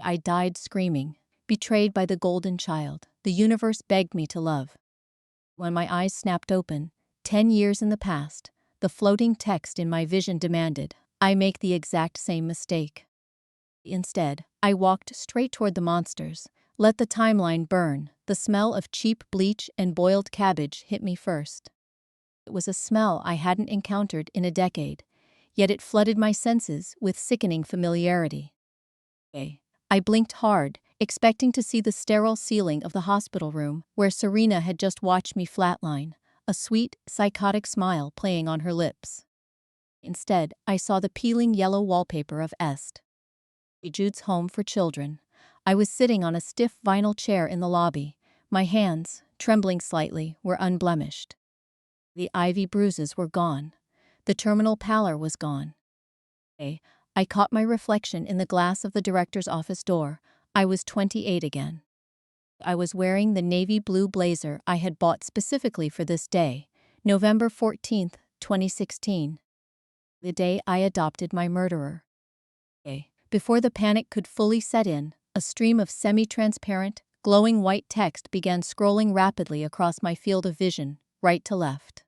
I died screaming, betrayed by the golden child the universe begged me to love. When my eyes snapped open, 10 years in the past, the floating text in my vision demanded, I make the exact same mistake. Instead, I walked straight toward the monsters, let the timeline burn. The smell of cheap bleach and boiled cabbage hit me first. It was a smell I hadn't encountered in a decade, yet it flooded my senses with sickening familiarity. I blinked hard, expecting to see the sterile ceiling of the hospital room where Serena had just watched me flatline, a sweet, psychotic smile playing on her lips. Instead, I saw the peeling yellow wallpaper of Jude's home for children. I was sitting on a stiff vinyl chair in the lobby. My hands, trembling slightly, were unblemished. The ivy bruises were gone. The terminal pallor was gone. I caught my reflection in the glass of the director's office door. I was 28 again. I was wearing the navy blue blazer I had bought specifically for this day, November 14th, 2016. The day I adopted my murderer. Before the panic could fully set in, a stream of semi-transparent, glowing white text began scrolling rapidly across my field of vision, right to left.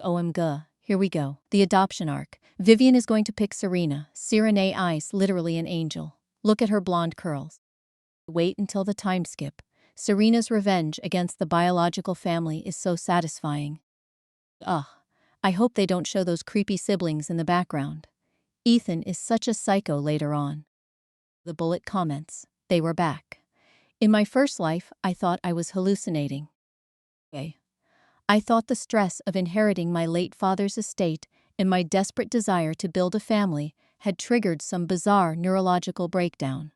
OMG, here we go. The adoption arc. Vivian is going to pick Serena. Serena Ice, literally an angel. Look at her blonde curls. Wait until the time skip. Serena's revenge against the biological family is so satisfying. Ugh, I hope they don't show those creepy siblings in the background. Ethan is such a psycho later on. The bullet comments. They were back. In my first life, I thought I was hallucinating. I thought the stress of inheriting my late father's estate and my desperate desire to build a family had triggered some bizarre neurological breakdown.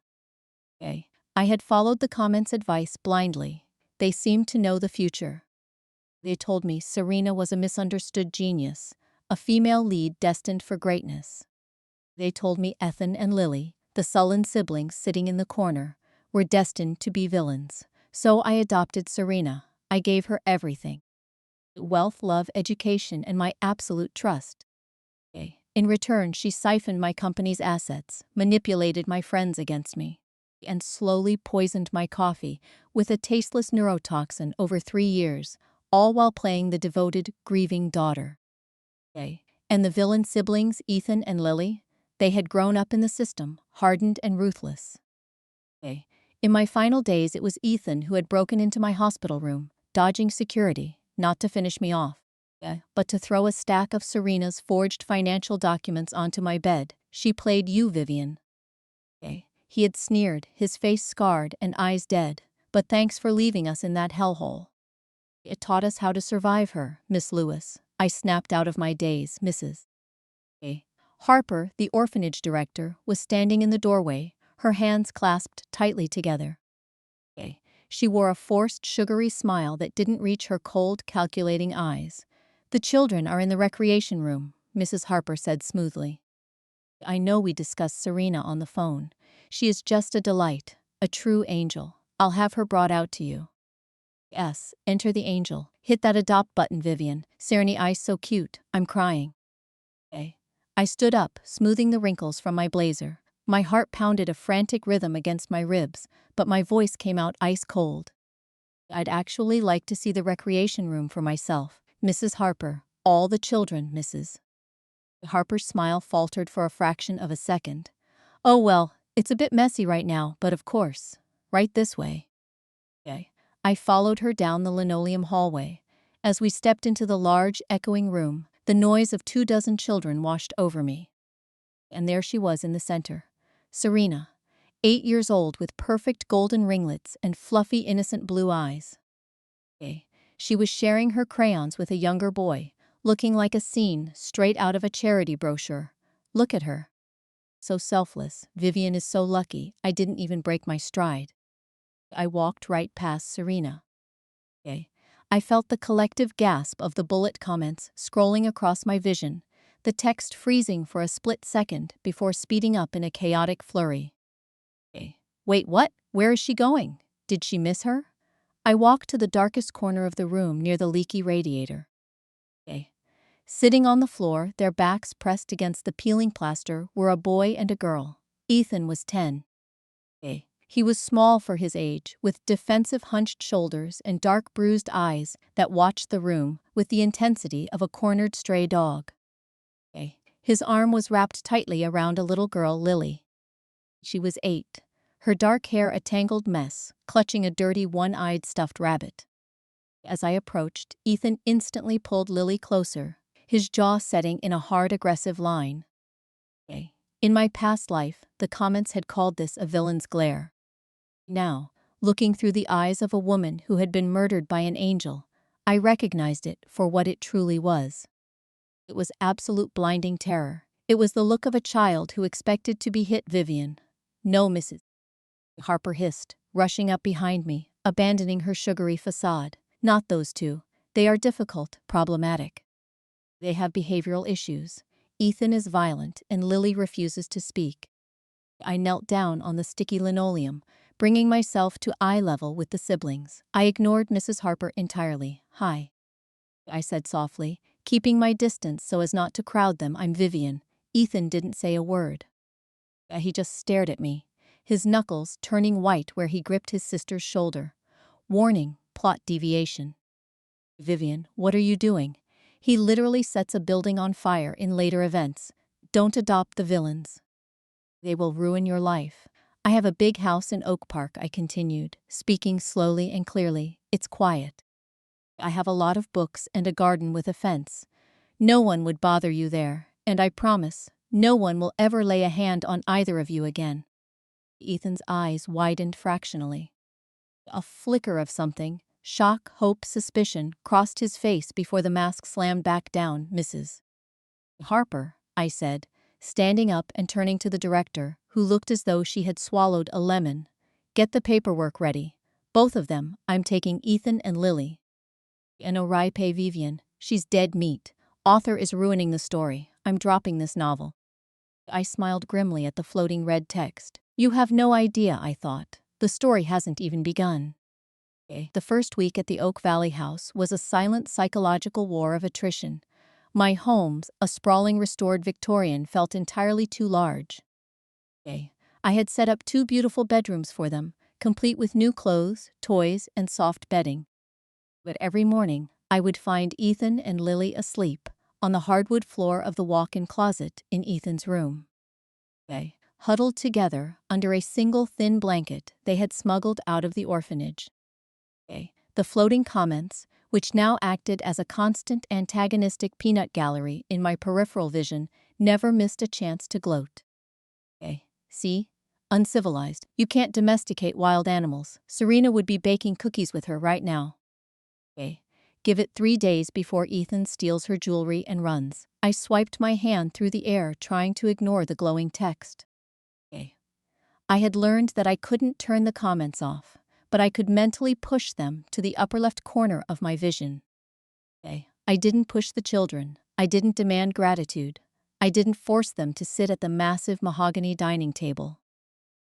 I had followed the comments' advice blindly. They seemed to know the future. They told me Serena was a misunderstood genius, a female lead destined for greatness. They told me Ethan and Lily, the sullen siblings sitting in the corner, were destined to be villains. So I adopted Serena. I gave her everything. Wealth, love, education, and my absolute trust. In return, she siphoned my company's assets, manipulated my friends against me, and slowly poisoned my coffee with a tasteless neurotoxin over 3 years, all while playing the devoted, grieving daughter. And the villain siblings, Ethan and Lily, they had grown up in the system, hardened and ruthless. In my final days, it was Ethan who had broken into my hospital room, dodging security, not to finish me off, but to throw a stack of Serena's forged financial documents onto my bed. She played you, Vivian. He had sneered, his face scarred and eyes dead, but thanks for leaving us in that hellhole. It taught us how to survive her, Miss Lewis. I snapped out of my daze, Mrs. Harper, the orphanage director, was standing in the doorway, her hands clasped tightly together. She wore a forced, sugary smile that didn't reach her cold, calculating eyes. The children are in the recreation room, Mrs. Harper said smoothly. I know we discussed Serena on the phone. She is just a delight, a true angel. I'll have her brought out to you. Yes, enter the angel. Hit that adopt button, Vivian. Serena Ice so cute, I'm crying. I stood up, smoothing the wrinkles from my blazer. My heart pounded a frantic rhythm against my ribs, but my voice came out ice cold. I'd actually like to see the recreation room for myself, Mrs. Harper. All the children, Mrs. Harper's smile faltered for a fraction of a second. Oh well, it's a bit messy right now, but of course. Right this way. I followed her down the linoleum hallway. As we stepped into the large, echoing room, the noise of 24 children washed over me. And there she was in the center. Serena, 8 years old with perfect golden ringlets and fluffy, innocent blue eyes. She was sharing her crayons with a younger boy, looking like a scene straight out of a charity brochure. Look at her. So selfless. Vivian is so lucky, I didn't even break my stride. I walked right past Serena. I felt the collective gasp of the bullet comments scrolling across my vision, the text freezing for a split second before speeding up in a chaotic flurry. Wait, what? Where is she going? Did she miss her? I walked to the darkest corner of the room near the leaky radiator. Sitting on the floor, their backs pressed against the peeling plaster, were a boy and a girl. Ethan was 10. He was small for his age, with defensive hunched shoulders and dark bruised eyes that watched the room with the intensity of a cornered stray dog. His arm was wrapped tightly around a little girl, Lily. She was 8, her dark hair a tangled mess, clutching a dirty one-eyed stuffed rabbit. As I approached, Ethan instantly pulled Lily closer, his jaw setting in a hard, aggressive line. In my past life, the comments had called this a villain's glare. Now, looking through the eyes of a woman who had been murdered by an angel, I recognized it for what it truly was. It was absolute blinding terror. It was the look of a child who expected to be hit. Vivian. No, Mrs. Harper hissed, rushing up behind me, abandoning her sugary facade. Not those two. They are difficult, problematic. They have behavioral issues. Ethan is violent and Lily refuses to speak. I knelt down on the sticky linoleum, bringing myself to eye level with the siblings. I ignored Mrs. Harper entirely. Hi, I said softly, keeping my distance so as not to crowd them. I'm Vivian. Ethan didn't say a word. He just stared at me, his knuckles turning white where he gripped his sister's shoulder. Warning, plot deviation. Vivian, what are you doing? He literally sets a building on fire in later events. Don't adopt the villains. They will ruin your life. I have a big house in Oak Park, I continued, speaking slowly and clearly. It's quiet. I have a lot of books and a garden with a fence. No one would bother you there, and I promise, no one will ever lay a hand on either of you again. Ethan's eyes widened fractionally. A flicker of something, shock, hope, suspicion, crossed his face before the mask slammed back down. Mrs. Harper, I said, standing up and turning to the director, who looked as though she had swallowed a lemon. Get the paperwork ready. Both of them. I'm taking Ethan and Lily. And Oripe Vivian, she's dead meat. Author is ruining the story. I'm dropping this novel. I smiled grimly at the floating red text. You have no idea, I thought. The story hasn't even begun. The first week at the Oak Valley house was a silent psychological war of attrition. My homes, a sprawling restored Victorian, felt entirely too large. I had set up 2 beautiful bedrooms for them, complete with new clothes, toys, and soft bedding. But every morning, I would find Ethan and Lily asleep on the hardwood floor of the walk-in closet in Ethan's room. Huddled together under a single thin blanket they had smuggled out of the orphanage. The floating comments, which now acted as a constant antagonistic peanut gallery in my peripheral vision, never missed a chance to gloat. See? Uncivilized. You can't domesticate wild animals. Serena would be baking cookies with her right now. Give it 3 days before Ethan steals her jewelry and runs. I swiped my hand through the air, trying to ignore the glowing text. I had learned that I couldn't turn the comments off, but I could mentally push them to the upper left corner of my vision. I didn't push the children. I didn't demand gratitude. I didn't force them to sit at the massive mahogany dining table.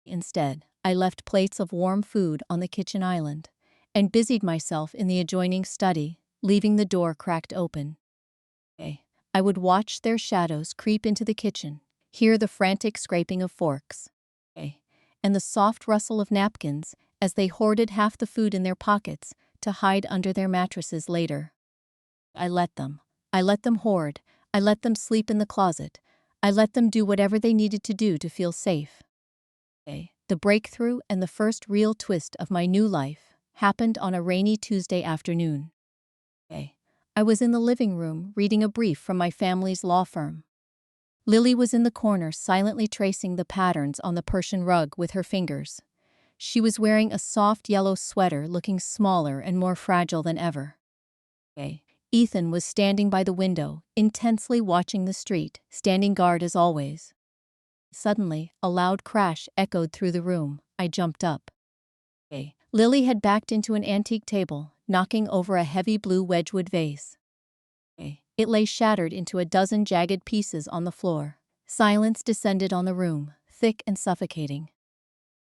Instead, I left plates of warm food on the kitchen island and busied myself in the adjoining study, leaving the door cracked open. I would watch their shadows creep into the kitchen, hear the frantic scraping of forks, and the soft rustle of napkins as they hoarded half the food in their pockets to hide under their mattresses later. I let them hoard. I let them sleep in the closet. I let them do whatever they needed to do to feel safe. The breakthrough and the first real twist of my new life happened on a rainy Tuesday afternoon. I was in the living room reading a brief from my family's law firm. Lily was in the corner silently tracing the patterns on the Persian rug with her fingers. She was wearing a soft yellow sweater, looking smaller and more fragile than ever. Ethan was standing by the window, intensely watching the street, standing guard as always. Suddenly, a loud crash echoed through the room. I jumped up. Lily had backed into an antique table, knocking over a heavy blue Wedgwood vase. It lay shattered into a dozen jagged pieces on the floor. Silence descended on the room, thick and suffocating.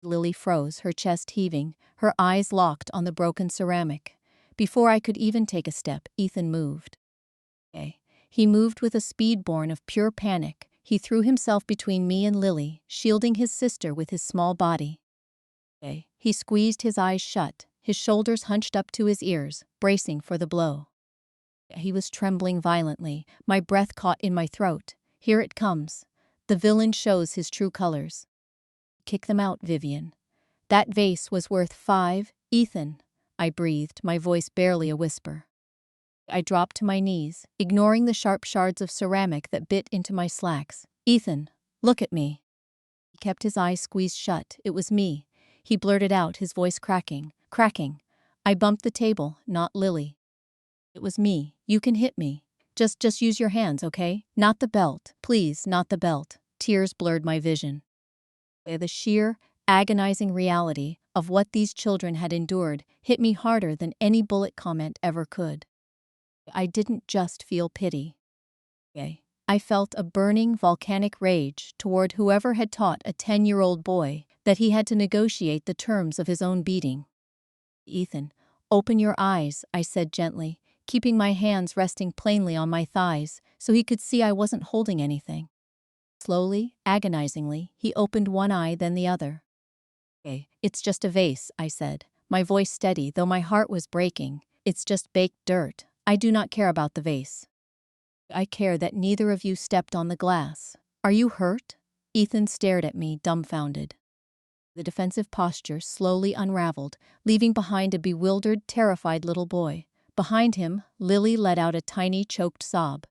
Lily froze, her chest heaving, her eyes locked on the broken ceramic. Before I could even take a step, Ethan moved. He moved with a speed born of pure panic. He threw himself between me and Lily, shielding his sister with his small body. He squeezed his eyes shut, his shoulders hunched up to his ears, bracing for the blow. He was trembling violently, my breath caught in my throat. Here it comes. The villain shows his true colors. Kick them out, Vivian. That vase was worth 5, Ethan, I breathed, my voice barely a whisper. I dropped to my knees, ignoring the sharp shards of ceramic that bit into my slacks. Ethan, look at me. He kept his eyes squeezed shut. It was me. He blurted out, his voice cracking. I bumped the table, not Lily. It was me. You can hit me. Just use your hands, okay? Not the belt. Please, not the belt. Tears blurred my vision. The sheer, agonizing reality of what these children had endured hit me harder than any bullet comment ever could. I didn't just feel pity. I felt a burning, volcanic rage toward whoever had taught a 10-year-old boy that he had to negotiate the terms of his own beating. Ethan, open your eyes, I said gently, keeping my hands resting plainly on my thighs so he could see I wasn't holding anything. Slowly, agonizingly, he opened one eye, then the other. It's just a vase, I said, my voice steady, though my heart was breaking. It's just baked dirt. I do not care about the vase. I care that neither of you stepped on the glass. Are you hurt? Ethan stared at me, dumbfounded. The defensive posture slowly unraveled, leaving behind a bewildered, terrified little boy. Behind him, Lily let out a tiny, choked sob.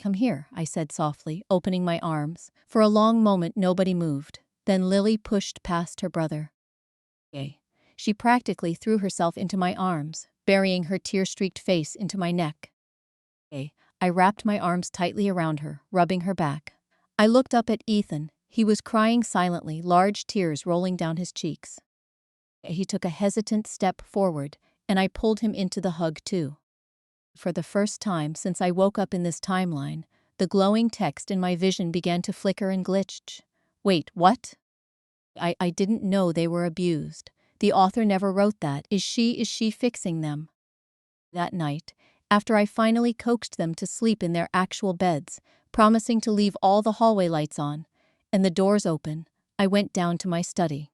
Come here, I said softly, opening my arms. For a long moment nobody moved. Then Lily pushed past her brother. She practically threw herself into my arms, burying her tear-streaked face into my neck. I wrapped my arms tightly around her, rubbing her back. I looked up at Ethan. He was crying silently, large tears rolling down his cheeks. He took a hesitant step forward, and I pulled him into the hug too. For the first time since I woke up in this timeline, the glowing text in my vision began to flicker and glitch. Wait, what? I didn't know they were abused. The author never wrote that. Is she fixing them? That night, after I finally coaxed them to sleep in their actual beds, promising to leave all the hallway lights on, and the doors open, I went down to my study.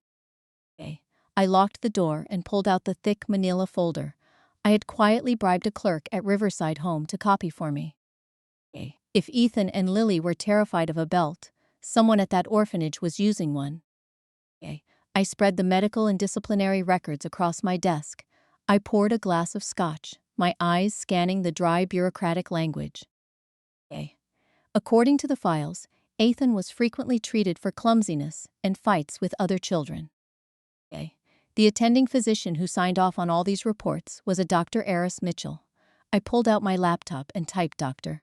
I locked the door and pulled out the thick manila folder. I had quietly bribed a clerk at Riverside Home to copy for me. If Ethan and Lily were terrified of a belt, someone at that orphanage was using one. I spread the medical and disciplinary records across my desk. I poured a glass of scotch, my eyes scanning the dry bureaucratic language. According to the files, Ethan was frequently treated for clumsiness and fights with other children. The attending physician who signed off on all these reports was a Dr. Eris Mitchell. I pulled out my laptop and typed Dr.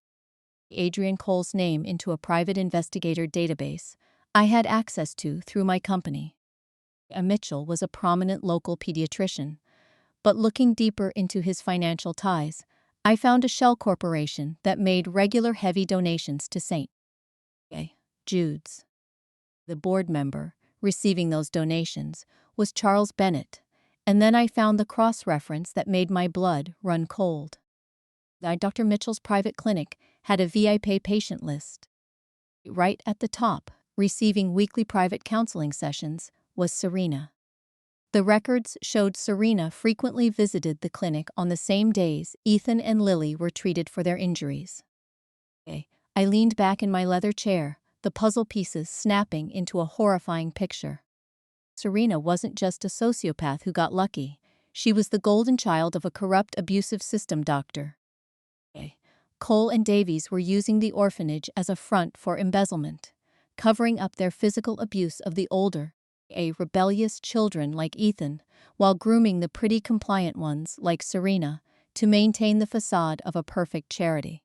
Adrian Cole's name into a private investigator database I had access to through my company. Mitchell was a prominent local pediatrician, but looking deeper into his financial ties, I found a shell corporation that made regular heavy donations to St. Jude's. The board member receiving those donations was Charles Bennett, and then I found the cross-reference that made my blood run cold. Dr. Mitchell's private clinic had a VIP patient list. Right at the top, receiving weekly private counseling sessions, was Serena. The records showed Serena frequently visited the clinic on the same days Ethan and Lily were treated for their injuries. I leaned back in my leather chair, the puzzle pieces snapping into a horrifying picture. Serena wasn't just a sociopath who got lucky. She was the golden child of a corrupt, abusive system doctor. Cole and Davies were using the orphanage as a front for embezzlement, covering up their physical abuse of the older, rebellious children like Ethan, while grooming the pretty compliant ones like Serena to maintain the facade of a perfect charity.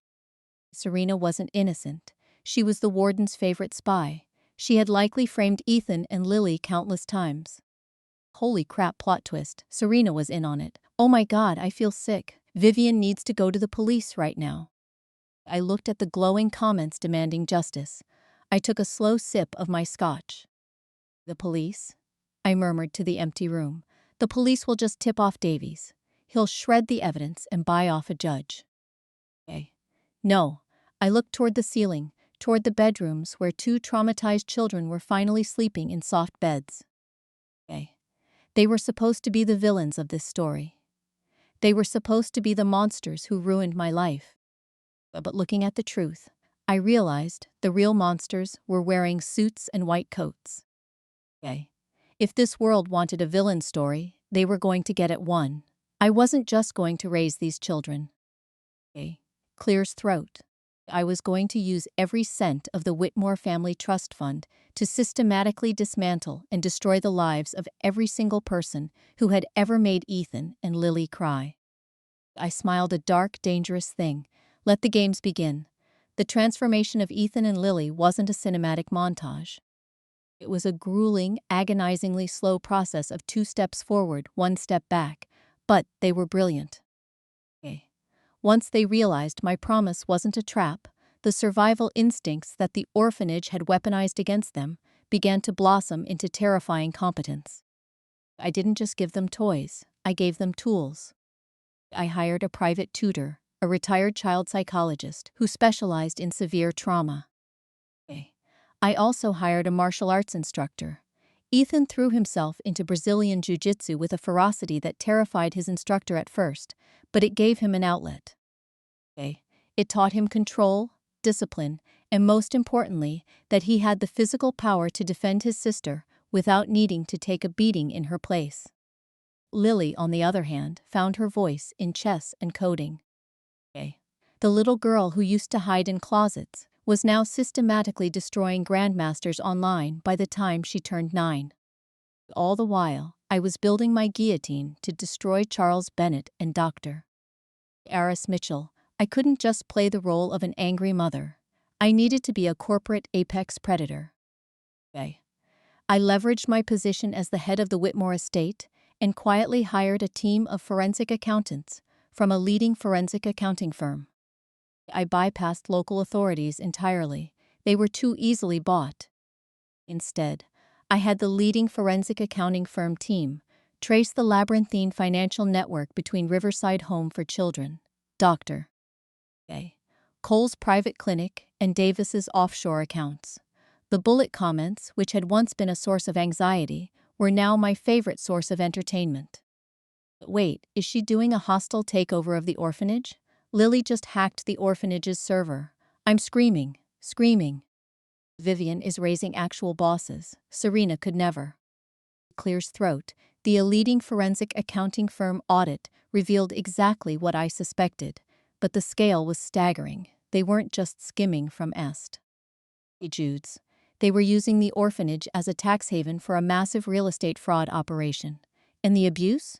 Serena wasn't innocent. She was the warden's favorite spy. She had likely framed Ethan and Lily countless times. Holy crap, plot twist. Serena was in on it. Oh my God, I feel sick. Vivian needs to go to the police right now. I looked at the glowing comments demanding justice. I took a slow sip of my scotch. The police? I murmured to the empty room. The police will just tip off Davies. He'll shred the evidence and buy off a judge. No. I looked toward the ceiling, toward the bedrooms where 2 traumatized children were finally sleeping in soft beds. They were supposed to be the villains of this story. They were supposed to be the monsters who ruined my life. But looking at the truth, I realized the real monsters were wearing suits and white coats. Okay. If this world wanted a villain story, they were going to get it one. I wasn't just going to raise these children. Okay. Clears throat. I was going to use every cent of the Whitmore Family Trust Fund to systematically dismantle and destroy the lives of every single person who had ever made Ethan and Lily cry. I smiled a dark, dangerous thing. Let the games begin. The transformation of Ethan and Lily wasn't a cinematic montage. It was a grueling, agonizingly slow process of 2 steps forward, 1 step back. But they were brilliant. Okay. Once they realized my promise wasn't a trap, the survival instincts that the orphanage had weaponized against them began to blossom into terrifying competence. I didn't just give them toys, I gave them tools. I hired a private tutor, a retired child psychologist who specialized in severe trauma. I also hired a martial arts instructor. Ethan threw himself into Brazilian jiu-jitsu with a ferocity that terrified his instructor at first, but it gave him an outlet. It taught him control, discipline, and most importantly, that he had the physical power to defend his sister without needing to take a beating in her place. Lily, on the other hand, found her voice in chess and coding. The little girl who used to hide in closets was now systematically destroying grandmasters online by the time she turned 9. All the while, I was building my guillotine to destroy Charles Bennett and Dr. Aris Mitchell. I couldn't just play the role of an angry mother. I needed to be a corporate apex predator. I leveraged my position as the head of the Whitmore estate and quietly hired a team of forensic accountants from a leading forensic accounting firm. I bypassed local authorities entirely. They were too easily bought. Instead, I had the leading forensic accounting firm team trace the labyrinthine financial network between Riverside Home for Children, Dr. Cole's private clinic, and Davis's offshore accounts. The bullet comments, which had once been a source of anxiety, were now my favorite source of entertainment. Wait, is she doing a hostile takeover of the orphanage? Lily just hacked the orphanage's server. I'm screaming. Vivian is raising actual bosses. Serena could never. Clears throat. The leading forensic accounting firm audit revealed exactly what I suspected, but the scale was staggering. They weren't just skimming from Est. Judes. They were using the orphanage as a tax haven for a massive real estate fraud operation. And the abuse?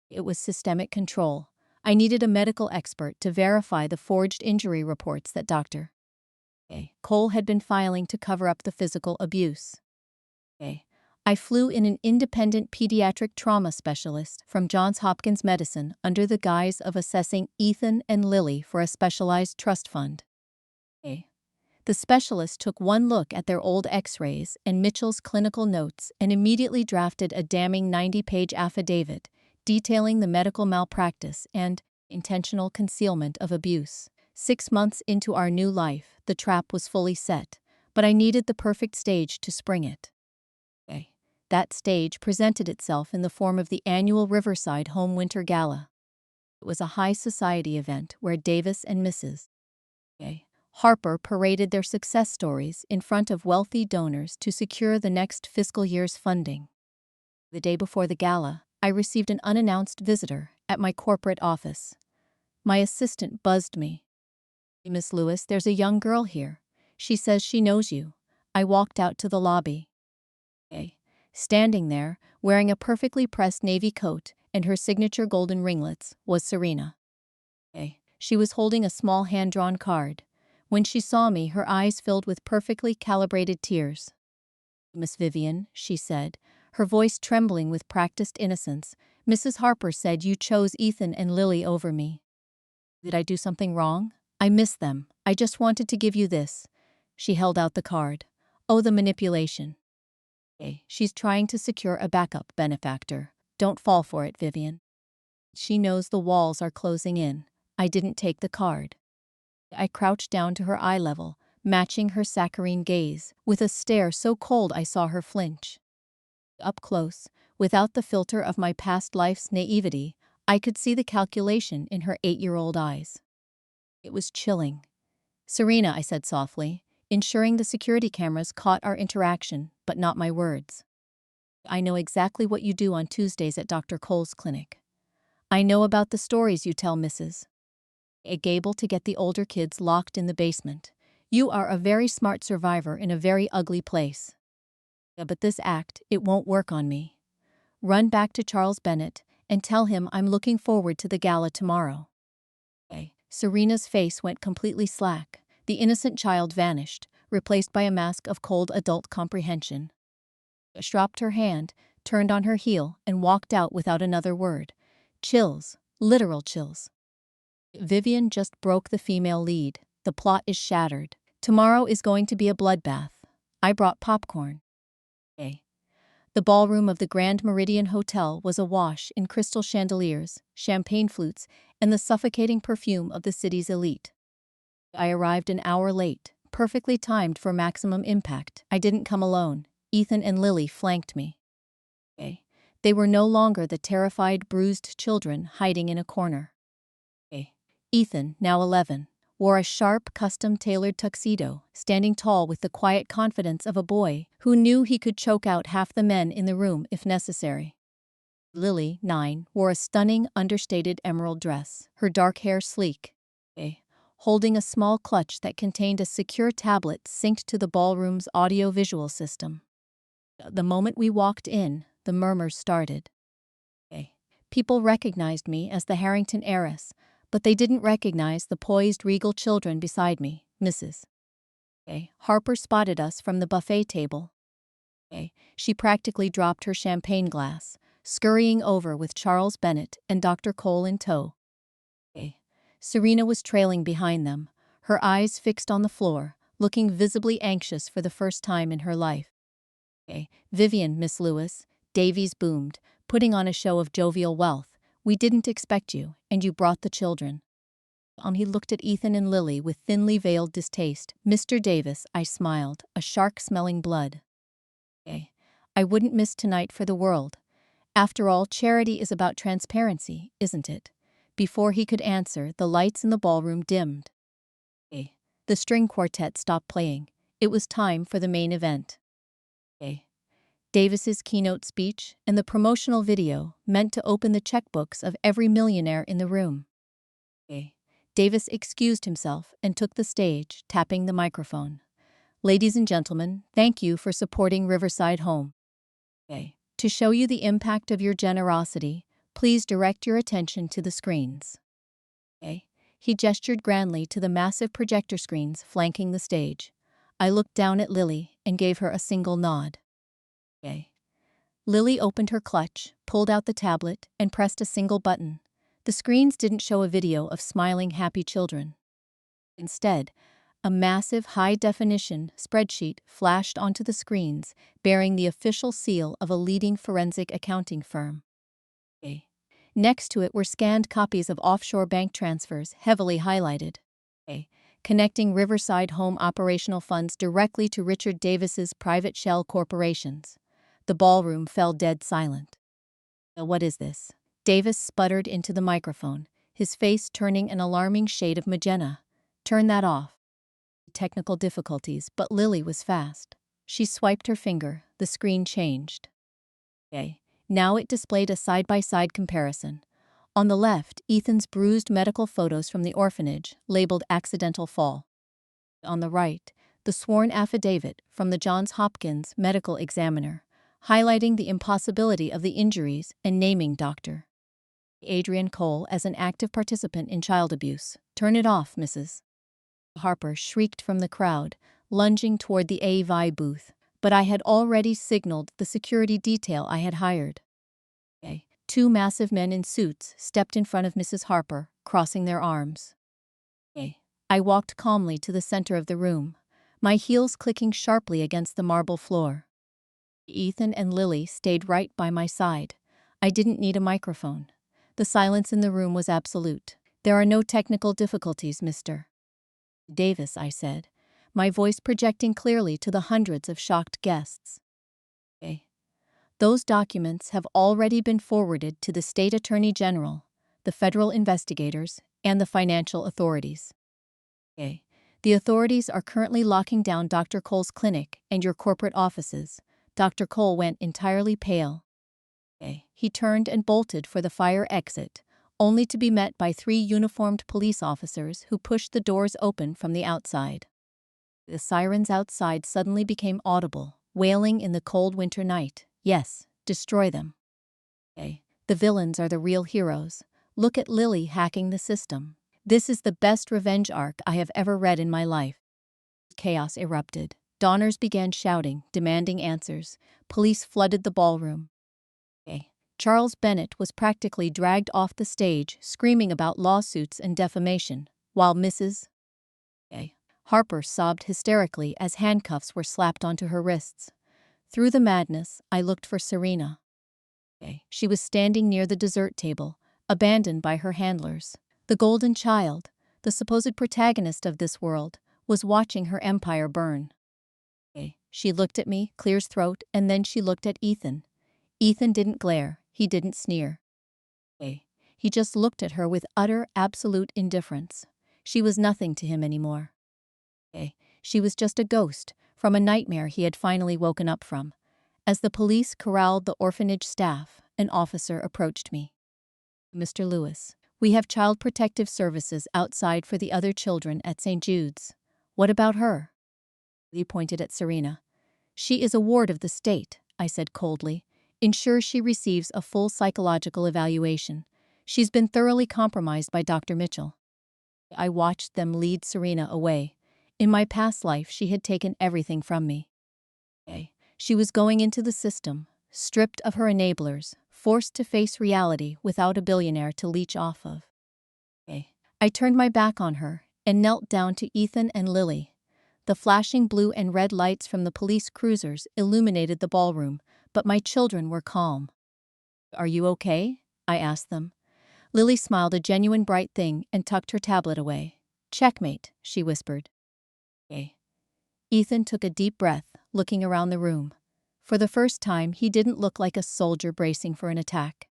It was systemic control. I needed a medical expert to verify the forged injury reports that Dr. Cole had been filing to cover up the physical abuse. I flew in an independent pediatric trauma specialist from Johns Hopkins Medicine under the guise of assessing Ethan and Lily for a specialized trust fund. The specialist took one look at their old x-rays and Mitchell's clinical notes and immediately drafted a damning 90-page affidavit detailing the medical malpractice and intentional concealment of abuse. 6 months into our new life, the trap was fully set, but I needed the perfect stage to spring it. That stage presented itself in the form of the annual Riverside Home Winter Gala. It was a high society event where Davis and Mrs. Harper paraded their success stories in front of wealthy donors to secure the next fiscal year's funding. The day before the gala, I received an unannounced visitor at my corporate office. My assistant buzzed me. Miss Lewis, there's a young girl here. She says she knows you. I walked out to the lobby. Standing there, wearing a perfectly pressed navy coat and her signature golden ringlets, was Serena. She was holding a small hand-drawn card. When she saw me, her eyes filled with perfectly calibrated tears. Miss Vivian, she said, her voice trembling with practiced innocence, Mrs. Harper said you chose Ethan and Lily over me. Did I do something wrong? I miss them. I just wanted to give you this. She held out the card. Oh, the manipulation. She's trying to secure a backup benefactor. Don't fall for it, Vivian. She knows the walls are closing in. I didn't take the card. I crouched down to her eye level, matching her saccharine gaze, with a stare so cold I saw her flinch. Up close, Without the filter of my past life's naivety, I could see the calculation in her 8-year-old eyes. It was chilling. "Serena," I said softly, ensuring the security cameras caught our interaction, but not my words. "I know exactly what you do on Tuesdays at Dr. Cole's clinic. I know about the stories you tell Mrs. Gable to get the older kids locked in the basement. You are a very smart survivor in a very ugly place. But this act, it won't work on me. Run back to Charles Bennett and tell him I'm looking forward to the gala tomorrow." Serena's face went completely slack. The innocent child vanished, replaced by a mask of cold adult comprehension. She dropped her hand, turned on her heel, and walked out without another word. Chills, literal chills. Vivian just broke the female lead. The plot is shattered. Tomorrow is going to be a bloodbath. I brought popcorn. The ballroom of the Grand Meridian Hotel was awash in crystal chandeliers, champagne flutes, and the suffocating perfume of the city's elite. I arrived an hour late, perfectly timed for maximum impact. I didn't come alone. Ethan and Lily flanked me. They were no longer the terrified, bruised children hiding in a corner. Ethan, now 11, wore a sharp, custom-tailored tuxedo, standing tall with the quiet confidence of a boy who knew he could choke out half the men in the room if necessary. Lily, 9, wore a stunning, understated emerald dress, her dark hair sleek, holding a small clutch that contained a secure tablet synced to the ballroom's audio-visual system. The moment we walked in, the murmurs started. People recognized me as the Harrington heiress, but they didn't recognize the poised, regal children beside me, Mrs. Harper spotted us from the buffet table. She practically dropped her champagne glass, scurrying over with Charles Bennett and Dr. Cole in tow. Serena was trailing behind them, her eyes fixed on the floor, looking visibly anxious for the first time in her life. "Vivian, Miss Lewis," Davies boomed, putting on a show of jovial wealth. "We didn't expect you, and you brought the children." He looked at Ethan and Lily with thinly veiled distaste. "Mr. Davis," I smiled, "a shark smelling blood." "I wouldn't miss tonight for the world. After all, charity is about transparency, isn't it?" Before he could answer, the lights in the ballroom dimmed. The string quartet stopped playing. It was time for the main event. Davis's keynote speech and the promotional video meant to open the checkbooks of every millionaire in the room. Davis excused himself and took the stage, tapping the microphone. "Ladies and gentlemen, thank you for supporting Riverside Home. To show you the impact of your generosity, please direct your attention to the screens." He gestured grandly to the massive projector screens flanking the stage. I looked down at Lily and gave her a single nod. Lily opened her clutch, pulled out the tablet, and pressed a single button. The screens didn't show a video of smiling, happy children. Instead, a massive, high-definition spreadsheet flashed onto the screens, bearing the official seal of a leading forensic accounting firm. Next to it were scanned copies of offshore bank transfers, heavily highlighted, connecting Riverside Home operational funds directly to Richard Davis's private shell corporations. The ballroom fell dead silent. "What is this?" Davis sputtered into the microphone, his face turning an alarming shade of magenta. "Turn that off." Technical difficulties, but Lily was fast. She swiped her finger, the screen changed. Now it displayed a side-by-side comparison. On the left, Ethan's bruised medical photos from the orphanage, labeled accidental fall. On the right, the sworn affidavit from the Johns Hopkins medical examiner, highlighting the impossibility of the injuries and naming Dr. Adrian Cole as an active participant in child abuse. "Turn it off, Mrs. Harper," shrieked from the crowd, lunging toward the AV booth, but I had already signaled the security detail I had hired. Two massive men in suits stepped in front of Mrs. Harper, crossing their arms. I walked calmly to the center of the room, my heels clicking sharply against the marble floor. Ethan and Lily stayed right by my side. I didn't need a microphone. The silence in the room was absolute. "There are no technical difficulties, Mr. Davis," I said, my voice projecting clearly to the hundreds of shocked guests. Those documents have already been forwarded to the state attorney general, the federal investigators, and the financial authorities. A. The authorities are currently locking down Dr. Cole's clinic and your corporate offices. Dr. Cole went entirely pale. A. He turned and bolted for the fire exit, only to be met by 3 uniformed police officers who pushed the doors open from the outside. The sirens outside suddenly became audible, wailing in the cold winter night. Yes, destroy them. A. The villains are the real heroes. Look at Lily hacking the system. This is the best revenge arc I have ever read in my life. Chaos erupted. Donners began shouting, demanding answers. Police flooded the ballroom. A. Charles Bennett was practically dragged off the stage, screaming about lawsuits and defamation, while Mrs. A. Harper sobbed hysterically as handcuffs were slapped onto her wrists. Through the madness, I looked for Serena. She was standing near the dessert table, abandoned by her handlers. The golden child, the supposed protagonist of this world, was watching her empire burn. She looked at me, clears throat, and then she looked at Ethan. Ethan didn't glare, he didn't sneer. He just looked at her with utter, absolute indifference. She was nothing to him anymore. She was just a ghost from a nightmare he had finally woken up from. As the police corralled the orphanage staff, an officer approached me. Mr. Lewis, we have child protective services outside for the other children at St. Jude's. What about her? He pointed at Serena. She is a ward of the state, I said coldly. Ensure she receives a full psychological evaluation. She's been thoroughly compromised by Dr. Mitchell. I watched them lead Serena away. In my past life, she had taken everything from me. She was going into the system, stripped of her enablers, forced to face reality without a billionaire to leech off of. I turned my back on her and knelt down to Ethan and Lily. The flashing blue and red lights from the police cruisers illuminated the ballroom, but my children were calm. Are you okay? I asked them. Lily smiled a genuine bright thing and tucked her tablet away. Checkmate, she whispered. Ethan took a deep breath, looking around the room. For the first time, he didn't look like a soldier bracing for an attack.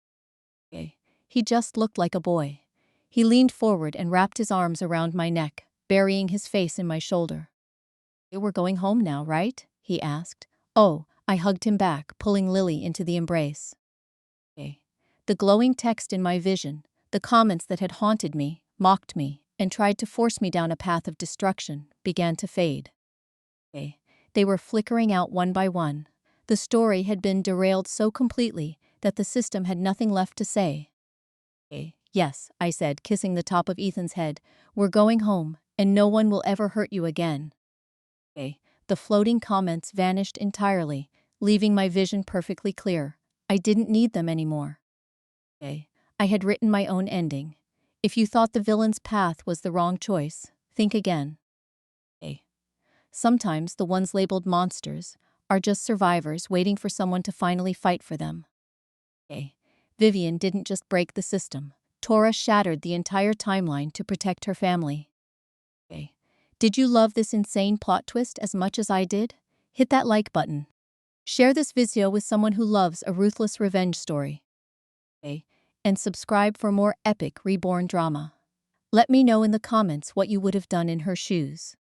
He just looked like a boy. He leaned forward and wrapped his arms around my neck, burying his face in my shoulder. We're going home now, right? He asked. Oh, I hugged him back, pulling Lily into the embrace. The glowing text in my vision, the comments that had haunted me, mocked me, and tried to force me down a path of destruction, began to fade. They were flickering out one by one. The story had been derailed so completely that the system had nothing left to say. Yes, I said, kissing the top of Ethan's head. We're going home, and no one will ever hurt you again. The floating comments vanished entirely, leaving my vision perfectly clear. I didn't need them anymore. I had written my own ending. If you thought the villain's path was the wrong choice, think again. Sometimes the ones labeled monsters are just survivors waiting for someone to finally fight for them. Vivian didn't just break the system. Tora shattered the entire timeline to protect her family. Did you love this insane plot twist as much as I did? Hit that like button. Share this video with someone who loves a ruthless revenge story. And subscribe for more epic Reborn drama. Let me know in the comments what you would have done in her shoes.